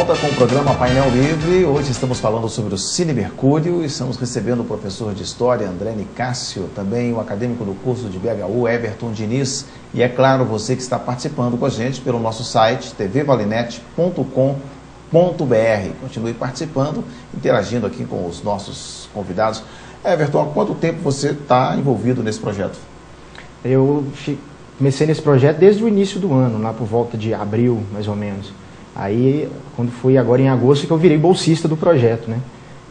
volta com o programa Painel Livre. Hoje estamos falando sobre o Cine Mercúrio e estamos recebendo o professor de História, André Nicásio, também o acadêmico do curso de BHU, Everton Diniz, e é claro, você que está participando com a gente pelo nosso site tvvalinet.com.br. Continue participando, interagindo aqui com os nossos convidados. Everton, há quanto tempo você está envolvido nesse projeto? Eu comecei nesse projeto desde o início do ano, lá por volta de abril, mais ou menos. Aí, quando foi agora em agosto, que eu virei bolsista do projeto, né?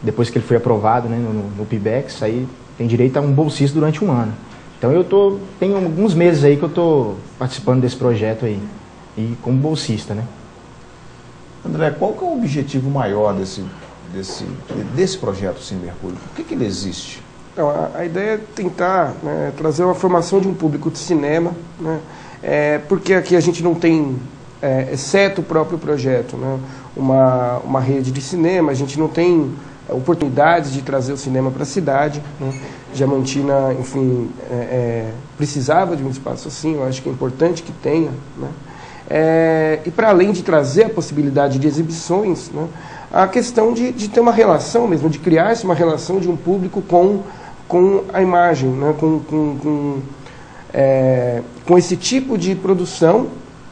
Depois que ele foi aprovado, né, no PIBEX, aí tem direito a um bolsista durante um ano. Então tenho alguns meses aí que eu estou participando desse projeto aí, e como bolsista, né? André, qual que é o objetivo maior desse projeto Cine Mercúrio? Por que ele existe? Então, a ideia é tentar, né, trazer uma formação de um público de cinema, né, porque aqui a gente não tem, exceto o próprio projeto, né, uma rede de cinema, a gente não tem oportunidades de trazer o cinema para a cidade, né. Diamantina, enfim, precisava de um espaço assim, eu acho que é importante que tenha, né. E para além de trazer a possibilidade de exibições, né, a questão de ter uma relação mesmo, de criar uma relação de um público com a imagem, né, com esse tipo de produção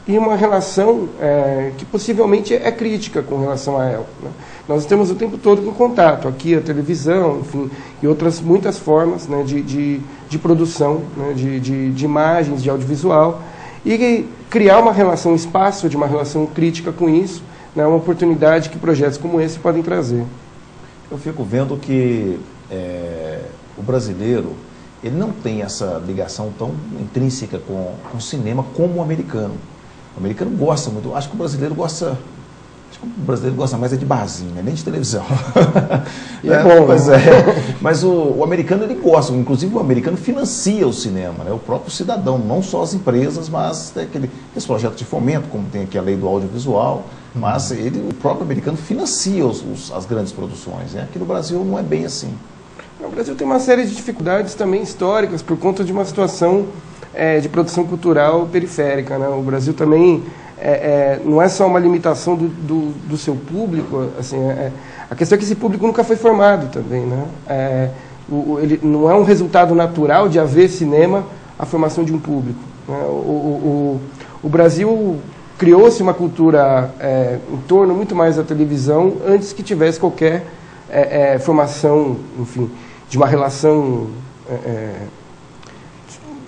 e uma relação que possivelmente é crítica com relação a ela, né. Nós temos o tempo todo em contato, aqui a televisão, enfim, e outras muitas formas, né, de produção, né, de imagens, de audiovisual, e criar uma relação, um espaço de uma relação crítica com isso, né, uma oportunidade que projetos como esse podem trazer. Eu fico vendo que o brasileiro, ele não tem essa ligação tão intrínseca com o cinema como o americano. O americano gosta muito, acho que o brasileiro gosta mais de barzinho, né? Nem de televisão. E é bom, pois Mas o americano, ele gosta, inclusive o americano financia o cinema, né? O próprio cidadão, não só as empresas, mas tem esse projeto de fomento, como tem aqui a lei do audiovisual, mas o próprio americano financia as grandes produções, né? Aqui no Brasil não é bem assim. O Brasil tem uma série de dificuldades também históricas por conta de uma situação de produção cultural periférica, né? O Brasil também não é só uma limitação do seu público, assim, a questão é que esse público nunca foi formado também, né? Ele não é um resultado natural de haver cinema a formação de um público, né? O Brasil criou-se uma cultura em torno muito mais da televisão antes que tivesse qualquer formação, enfim, de uma relação,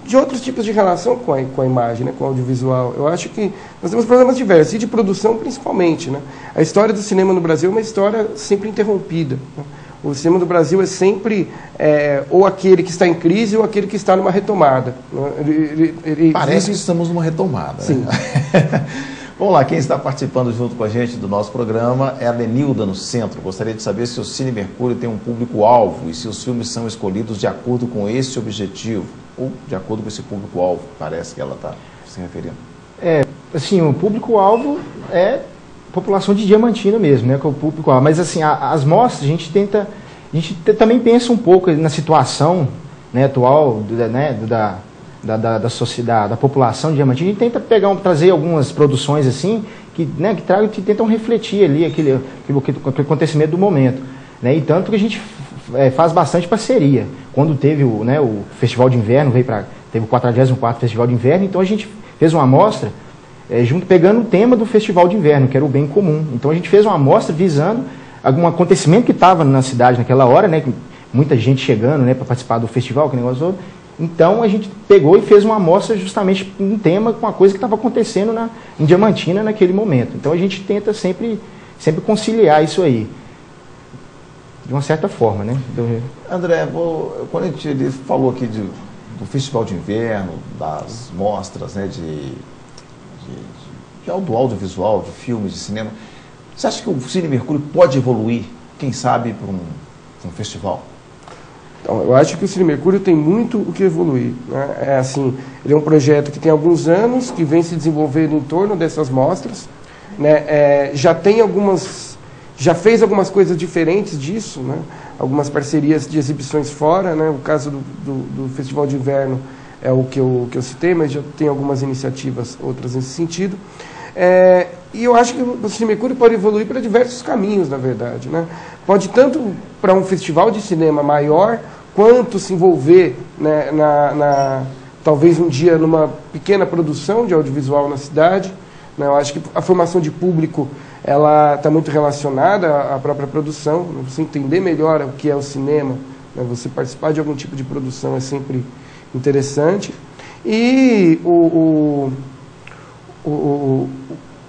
de outros tipos de relação com a imagem, né, com o audiovisual. Eu acho que nós temos problemas diversos, e de produção principalmente, né? A história do cinema no Brasil é uma história sempre interrompida, né? O cinema do Brasil é sempre ou aquele que está em crise ou aquele que está numa retomada, né? Parece que estamos numa retomada. Sim. Né? Vamos lá, quem está participando junto com a gente do nosso programa é a Lenilda no Centro. Gostaria de saber se o Cine Mercúrio tem um público-alvo e se os filmes são escolhidos de acordo com esse objetivo, ou de acordo com esse público-alvo, parece que ela está se referindo. Assim, o público-alvo é a população de Diamantina mesmo, né, que é o público-alvo. Mas assim, as mostras, a gente também pensa um pouco na situação, né, atual, né, da sociedade, da população de Diamantina. A gente tenta trazer algumas produções assim que tentam refletir ali aquele acontecimento do momento, né? E tanto que a gente faz bastante parceria. Quando teve o Festival de Inverno, teve o 44º Festival de Inverno, então a gente fez uma amostra pegando o tema do Festival de Inverno, que era o bem comum. Então a gente fez uma amostra visando algum acontecimento que estava na cidade naquela hora, né? Muita gente chegando, né, para participar do festival, que negócio todo. Então a gente pegou e fez uma amostra justamente um tema com a coisa que estava acontecendo em Diamantina naquele momento. Então a gente tenta sempre conciliar isso aí, de uma certa forma, né? André, quando ele falou aqui do Festival de Inverno, das mostras, né, do audiovisual, de filmes, de cinema, você acha que o Cine Mercúrio pode evoluir, quem sabe, para um festival? Então, eu acho que o Cine Mercúrio tem muito o que evoluir, né? Ele é um projeto que tem alguns anos, que vem se desenvolvendo em torno dessas mostras, né? Já fez algumas coisas diferentes disso, né? Algumas parcerias de exibições fora, né? O caso do Festival de Inverno é o que eu citei, mas já tem algumas iniciativas outras nesse sentido. E eu acho que o Cine Mercúrio pode evoluir para diversos caminhos, na verdade, né? Pode tanto para um festival de cinema maior, quanto se envolver, né, talvez um dia numa pequena produção de audiovisual na cidade, né? Eu acho que a formação de público ela está muito relacionada à própria produção, né? Você entender melhor o que é o cinema, né? Você participar de algum tipo de produção é sempre interessante. E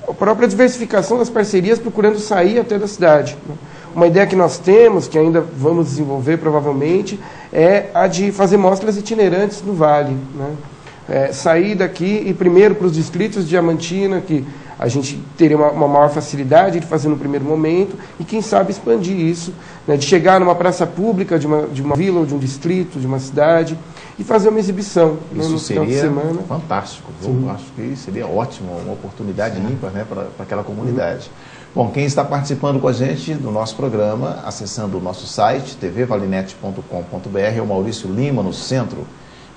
a própria diversificação das parcerias procurando sair até da cidade, né? Uma ideia que nós temos, que ainda vamos desenvolver provavelmente, é a de fazer mostras itinerantes no Vale, né? Sair daqui e primeiro para os distritos de Diamantina, que a gente teria uma maior facilidade de fazer no primeiro momento, e quem sabe expandir isso, né? De chegar numa praça pública de uma vila ou de um distrito, de uma cidade, e fazer uma exibição, né, no final de semana. Fantástico. Eu acho que seria ótimo, uma oportunidade ímpar, né, para aquela comunidade. Bom, quem está participando com a gente do nosso programa, acessando o nosso site, tvvalinete.com.br, é o Maurício Lima, no centro.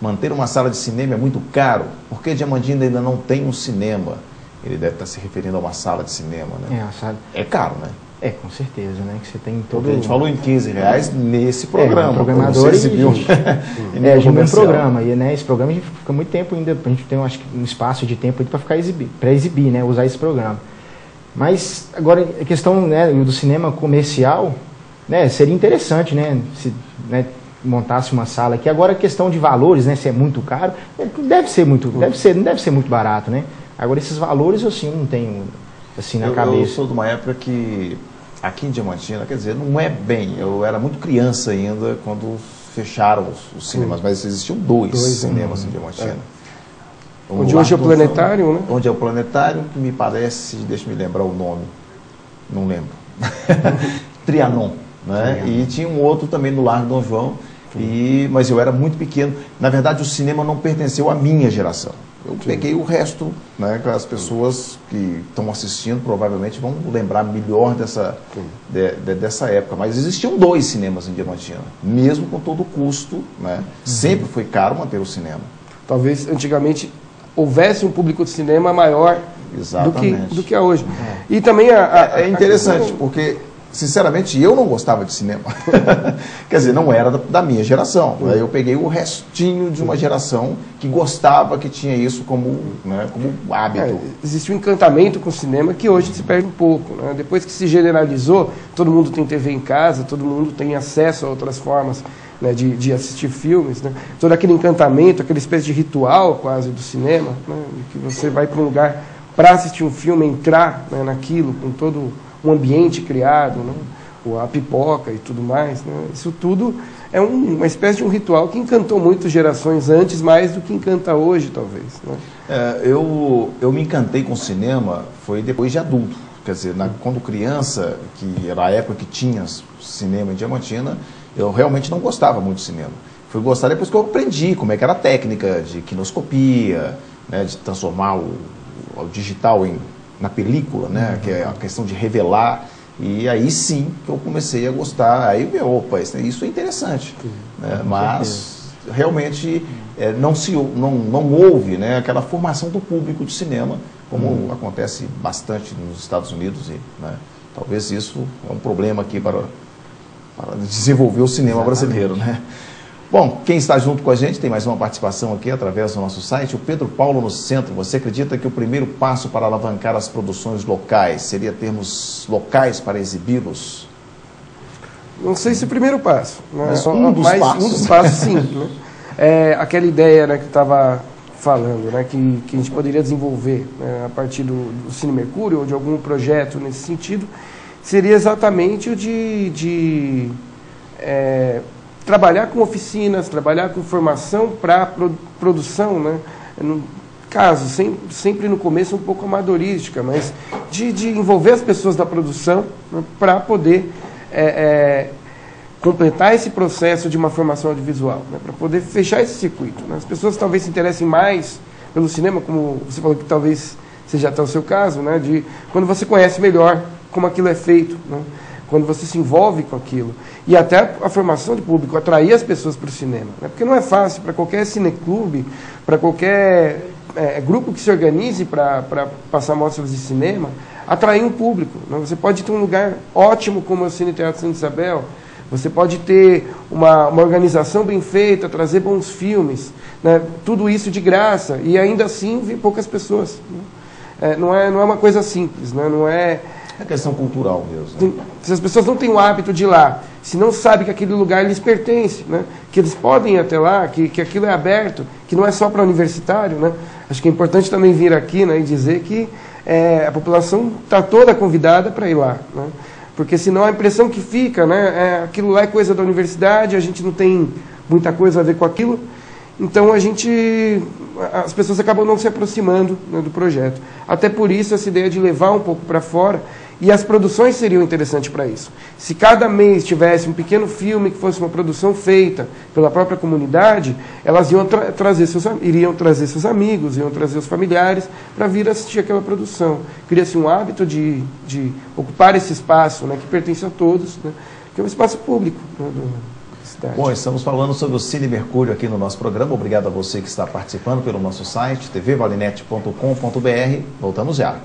Manter uma sala de cinema é muito caro, porque Diamantina ainda não tem um cinema. Ele deve estar se referindo a uma sala de cinema, né? É caro, né? Com certeza, né? Que você tem todo... Porque a gente falou em R$15 nesse programa. Programador a gente não programa. E, né, esse programa a gente fica muito tempo ainda, a gente tem, acho que, um espaço de tempo para exibir, né? Usar esse programa. Mas, agora, a questão, né, do cinema comercial, né, seria interessante, né? Se, né, montasse uma sala aqui. Agora, a questão de valores, né? Se é muito caro, não deve ser muito barato, né? Agora, esses valores, assim, eu não tenho... assim, na cabeça. Eu sou de uma época que, aqui em Diamantina, quer dizer, não é bem, eu era muito criança ainda quando fecharam os cinemas, mas existiam dois cinemas em Diamantina. Onde hoje é o Planetário, né? Onde é o Planetário, que me parece, deixa eu me lembrar o nome, não lembro, Trianon, né? E tinha um outro também no Largo Dom João, mas eu era muito pequeno. Na verdade, o cinema não pertenceu à minha geração. Eu peguei o resto, né, que as pessoas que estão assistindo provavelmente vão lembrar melhor dessa época. Mas existiam 2 cinemas em Diamantina, mesmo com todo o custo, né? Sempre foi caro manter o cinema. Talvez antigamente houvesse um público de cinema maior do que é hoje. E também é interessante, porque... sinceramente, eu não gostava de cinema. Quer dizer, não era da minha geração. Eu peguei o restinho de uma geração que gostava, que tinha isso como, né, como hábito. Existe um encantamento com o cinema que hoje se perde um pouco, né? Depois que se generalizou, todo mundo tem TV em casa, todo mundo tem acesso a outras formas, né, de assistir filmes, né? Todo aquele encantamento, aquela espécie de ritual quase do cinema, né, que você vai para um lugar para assistir um filme, entrar, né, naquilo, com todo um ambiente criado, né? A pipoca e tudo mais, né? Isso tudo é uma espécie de um ritual que encantou muitas gerações antes, mais do que encanta hoje, talvez, né? Eu me encantei com o cinema foi depois de adulto. Quer dizer, quando criança, que era a época que tinha cinema em Diamantina, eu realmente não gostava muito de cinema. Fui gostar depois que eu aprendi como é que era a técnica de quinoscopia, né, de transformar o digital na película, né, que é a questão de revelar, e aí sim que eu comecei a gostar. Aí, opa, isso é interessante, né, mas realmente não houve, né, aquela formação do público de cinema, como acontece bastante nos Estados Unidos, e, né, talvez isso é um problema aqui para desenvolver o cinema brasileiro, né? Bom, quem está junto com a gente, tem mais uma participação aqui através do nosso site, o Pedro Paulo no Centro. Você acredita que o primeiro passo para alavancar as produções locais seria termos locais para exibi-los? Não sei se o primeiro passo, né? Um dos passos, sim, né? Aquela ideia, né, que estava falando, né, que a gente poderia desenvolver, né, a partir do Cine Mercúrio ou de algum projeto nesse sentido, seria exatamente o de trabalhar com oficinas, trabalhar com formação para produção, né? No caso, sempre no começo um pouco amadorística, mas de envolver as pessoas da produção, né, para poder completar esse processo de uma formação audiovisual, né, para poder fechar esse circuito, né? As pessoas talvez se interessem mais pelo cinema, como você falou que talvez seja até o seu caso, né, de quando você conhece melhor como aquilo é feito, né? Quando você se envolve com aquilo. E até a formação de público, atrair as pessoas para o cinema, né? Porque não é fácil para qualquer cineclube, para qualquer grupo que se organize para passar mostras de cinema, atrair um público, né? Você pode ter um lugar ótimo como é o Cine Teatro Santa Isabel, você pode ter uma organização bem feita, trazer bons filmes, né? Tudo isso de graça, e ainda assim vir poucas pessoas, né? Não é uma coisa simples, né? Não é... É questão cultural mesmo. Se as pessoas não têm o hábito de ir lá, se não sabem que aquele lugar lhes pertence, né? Que eles podem ir até lá, que aquilo é aberto, que não é só para universitário, né? Acho que é importante também vir aqui, né, e dizer que a população está toda convidada para ir lá, né? Porque senão a impressão que fica, né, aquilo lá é coisa da universidade, a gente não tem muita coisa a ver com aquilo, então as pessoas acabam não se aproximando, né, do projeto. Até por isso essa ideia de levar um pouco para fora, e as produções seriam interessantes para isso. Se cada mês tivesse um pequeno filme que fosse uma produção feita pela própria comunidade, elas iriam trazer seus amigos, iam trazer os familiares para vir assistir aquela produção. Cria-se um hábito de ocupar esse espaço, né, que pertence a todos, né, que é um espaço público, né, da cidade. Bom, estamos falando sobre o Cine Mercúrio aqui no nosso programa. Obrigado a você que está participando pelo nosso site, tvvalinete.com.br. Voltamos já.